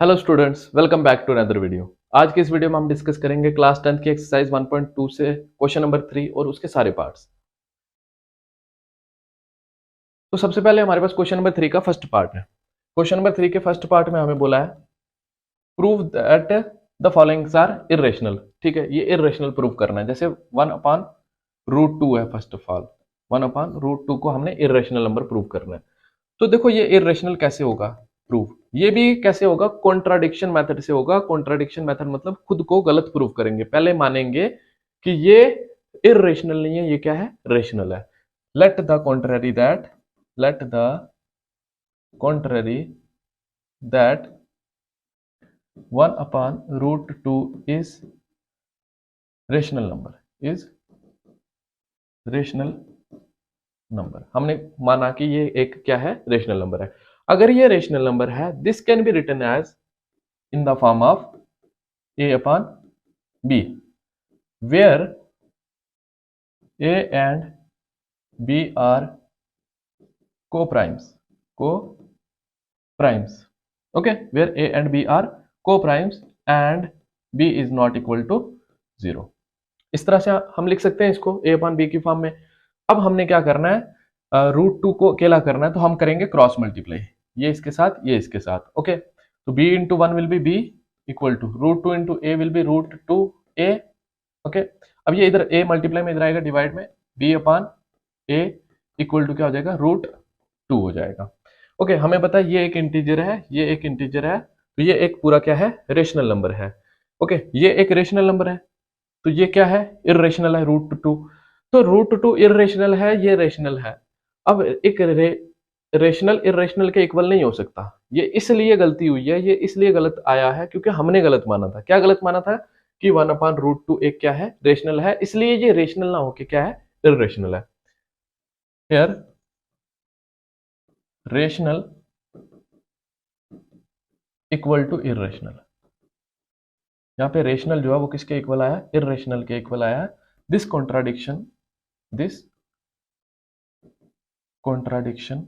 Hello students, welcome back to another video. आज की इस वीडियो में हम डिस्कस करेंगे क्लास 10 की एक्सरसाइज 1.2 से क्वेश्चन नंबर 3 और उसके सारे पार्ट्स। तो सबसे पहले हमारे पास क्वेश्चन नंबर 3 का फर्स्ट पार्ट है। क्वेश्चन नंबर 3 के फर्स्ट पार्ट में हमें बोला है prove that the followings are irrational. ठीक है, ये इरेशनल प्रूव करना है। जैसे 1/√2 है, फर्स्ट ऑफ ऑल 1/√2 को हमने इरेशनल नंबर प्रूव करना है। तो देखो ये इरेशनल कैसे होगा प्रूफ, ये भी कैसे होगा, कॉन्ट्राडिक्शन मेथड से होगा। कॉन्ट्राडिक्शन मेथड मतलब खुद को गलत प्रूफ करेंगे। पहले मानेंगे कि ये इरेशनल नहीं है, ये क्या है, रेशनल है। Let the contrary that let the contrary that 1/√2 is rational number, is rational number. हमने माना कि ये एक क्या है, रेशनल नंबर है। अगर ये रेशनल नंबर है, this can be written as in the form of a upon b, where a and b are co-primes, okay, where a and b are co-primes and b is not equal to 0। इस तरह से हम लिख सकते हैं इसको a upon b की form में। अब हमने क्या करना है, √2 को अकेला करना है, तो हम करेंगे क्रॉस मल्टीप्लाई, ये इसके साथ, ये इसके साथ, ओके। तो b into 1 will be b equal to √2 into a will be √2a, okay. अब ये इधर a मल्टीप्लाई में इधर आएगा डिवाइड में, b upon a equal to क्या हो जाएगा, √2 हो जाएगा, ओके। हमें पता है ये एक इंटीजर है, ये एक इंटीजर है, तो ये एक पूरा क्या है, रेशनल नंबर है, ओके। ये एक रेशनल नंबर है, तो ये क्या है, इरेशनल है, √2। तो √2 इरेशनल है, ये रेशनल है। अब एक रेशनल इरेशनल के इक्वल नहीं हो सकता। ये इसलिए गलती हुई है, ये इसलिए गलत आया है क्योंकि हमने गलत माना था। क्या गलत माना था कि 1/√2 एक क्या है, रेशनल है, इसलिए ये रेशनल ना होके क्या है, इरेशनल है। Here rational equal to irrational, यहाँ पे रेशनल जो है वो किसके इक्वल आया, इरेशनल के इक्वल आया। This contradiction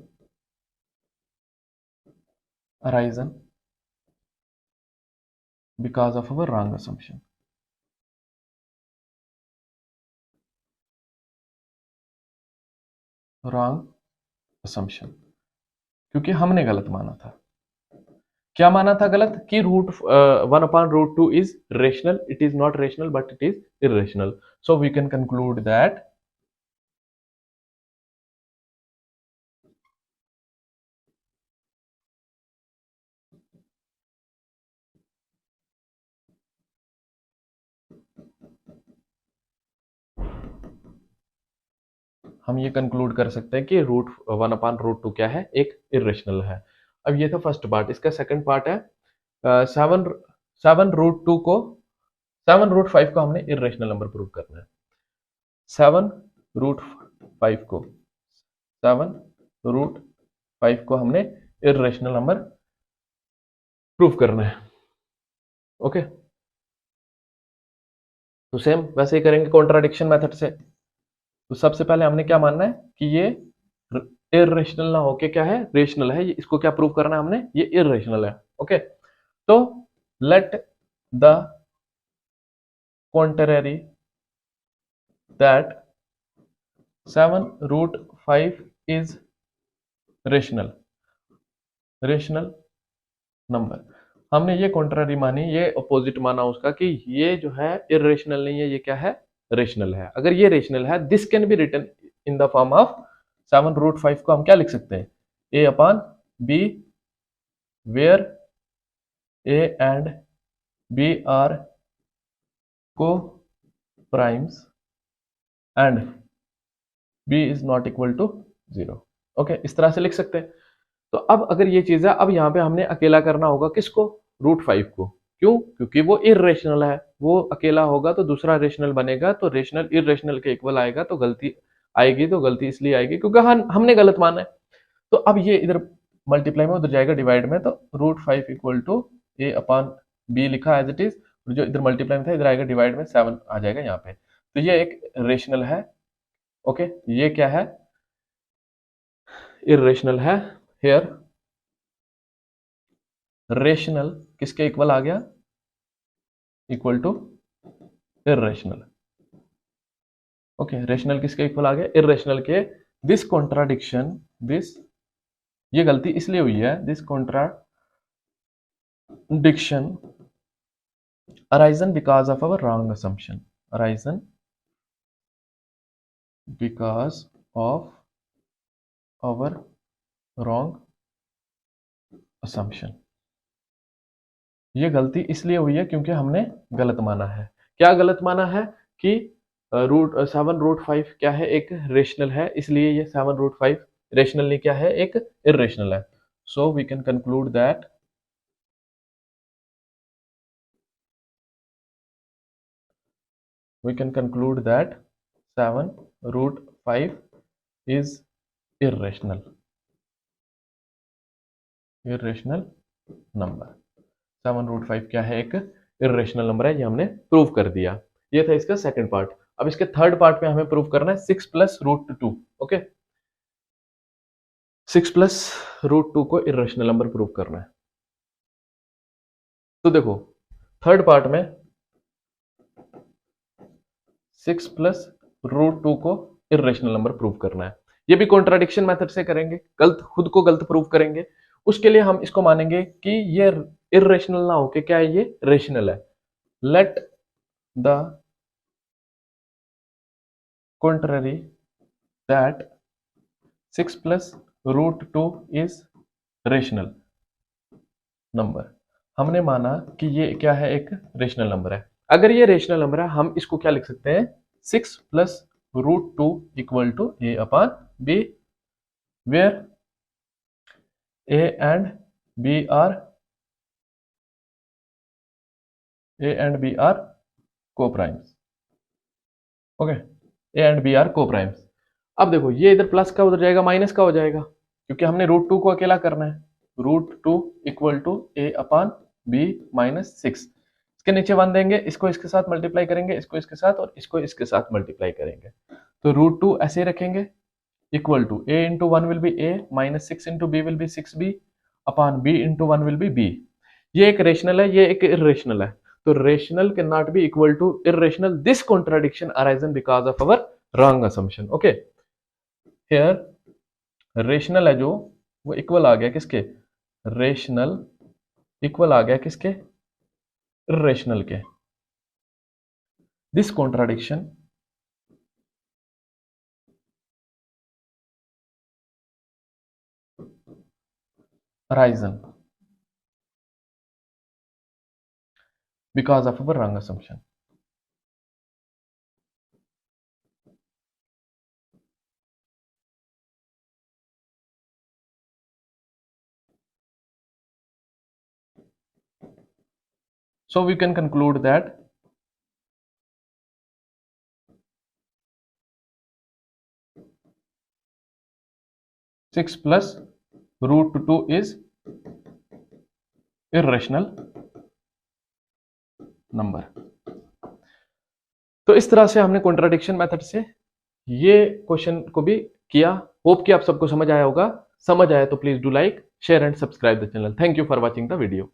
arisen because of our wrong assumption, क्योंकि हमने गलत माना था। क्या माना था गलत, कि 1/√2 is rational, it is not rational but it is irrational. So we can conclude that हम ये कंक्लूड कर सकते हैं कि 1/√2 क्या है, एक इरेशनल है। अब ये था फर्स्ट पार्ट। इसका सेकंड पार्ट है 7 √5 को हमने इरेशनल नंबर प्रूव करना है। 7 √5 को 7 √5 को हमने इरेशनल नंबर प्रूव करना है, ओके। तो सेम वैसे ही करेंगे कॉन्ट्राडिक्शन मेथड से। तो सबसे पहले हमने क्या मानना है कि ये इरेशनल ना होके क्या है, रेशनल है। इसको क्या प्रूव करना है हमने, ये इरेशनल है, ओके। तो let the contrary that 7 √5 is rational number. हमने ये कॉन्ट्ररी मानी, ये अपोजिट माना उसका, कि ये जो है इरेशनल नहीं है, ये क्या है, रेशनल है। अगर ये रेशनल है, this can be written in the form of 7 √5 को हम क्या लिख सकते हैं, a upon b, where a and b are coprimes and b is not equal to 0, okay. इस तरह से लिख सकते हैं। तो अब अगर ये चीज है, अब यहाँ पे हमने अकेला करना होगा किसको, √5 को। क्यों, क्योंकि वो इरेशनल है, वो अकेला होगा तो दूसरा रेशनल बनेगा, तो रेशनल इरेशनल के इक्वल आएगा, तो गलती आएगी। तो गलती इसलिए आएगी क्योंकि हमने गलत माना है। तो अब ये इधर मल्टीप्लाई में, उधर जाएगा डिवाइड में, तो √5 equal to a upon b लिखा एज इट इज। जो इधर मल्टीप्लाई में था, इधर आएगा डिवाइड में, 7 आ जाएगा यहाँ पे। तो ये एक रेशनल है, ओके। ये क्या है, इरेशनल है। हियर रेशनल किसके इक्वल आ गया, equal to irrational. Okay, rational किसके इक्वल आ गया, इर्रेशनल के। दिस कॉन्ट्राडिक्शन, दिस, ये गलती इसलिए हुई है, this contradiction arisen because of our wrong assumption, arisen because of our wrong assumption। ये गलती इसलिए हुई है क्योंकि हमने गलत माना है। क्या गलत माना है कि रूट 7√5 क्या है, एक रेशनल है, इसलिए ये 7√5 रेशनल नहीं क्या है, एक इर्रेशनल है। So we can conclude that we can conclude that 7√5 is irrational number. 7√5 क्या है, एक इर्रेशनल नंबर है, ये हमने प्रूव कर दिया। ये था इसका सेकंड पार्ट। अब इसके थर्ड पार्ट में हमें प्रूव करना है 6+√2। ओके, 6+√2 को इर्रेशनल नंबर प्रूव करना है। तो देखो थर्ड पार्ट में 6+√2 को इर्रेशनल नंबर प्रूव करना है। ये भी कॉन्ट्राडिक्शन मेथड से करेंगे, गलत, खुद को गलत प्रूव करेंगे। उसके लिए हम इसको मानेंगे कि ये इर्रेशनल ना होके क्या है, ये रेशनल है। Let the contrary that 6+√2 is rational number. हमने माना कि ये क्या है, एक रेशनल नंबर है। अगर ये रेशनल नंबर है, हम इसको क्या लिख सकते हैं, 6+√2 equal to a/b, where a and b are co-primes। Okay, a and b are co-primes। अब देखो ये इधर प्लस का उधर जाएगा, माइनस का हो जाएगा, क्योंकि हमने √2 को अकेला करना है। √2 इक्वल टू a/b माइनस 6। इसके नीचे 1 देंगे, इसको इसके साथ मल्टीप्लाई करेंगे, इसको इसके साथ और इसको इसके साथ मल्टीप्लाई करेंगे। तो √2 ऐसे रखेंगे equal to a into 1 will be a minus 6 into b will be 6b upon b into 1 will be b। ये एक रेशनल है, ये एक इर्रेशनल है। तो rational cannot be equal to irrational. This contradiction arisen because of our wrong assumption. Okay, here rational है जो, वो इक्वल आ गया किसके, रेशनल इक्वल आ गया किसके, इर्रेशनल के। This contradiction arisen because of our wrong assumption। So we can conclude that 6+√2 is irrational number. तो इस तरह से हमने कॉन्ट्राडिक्शन मेथड से ये क्वेश्चन को भी किया। होप कि आप सबको समझ आया होगा। समझ आया तो please do like, share and subscribe the channel. Thank you for watching the video.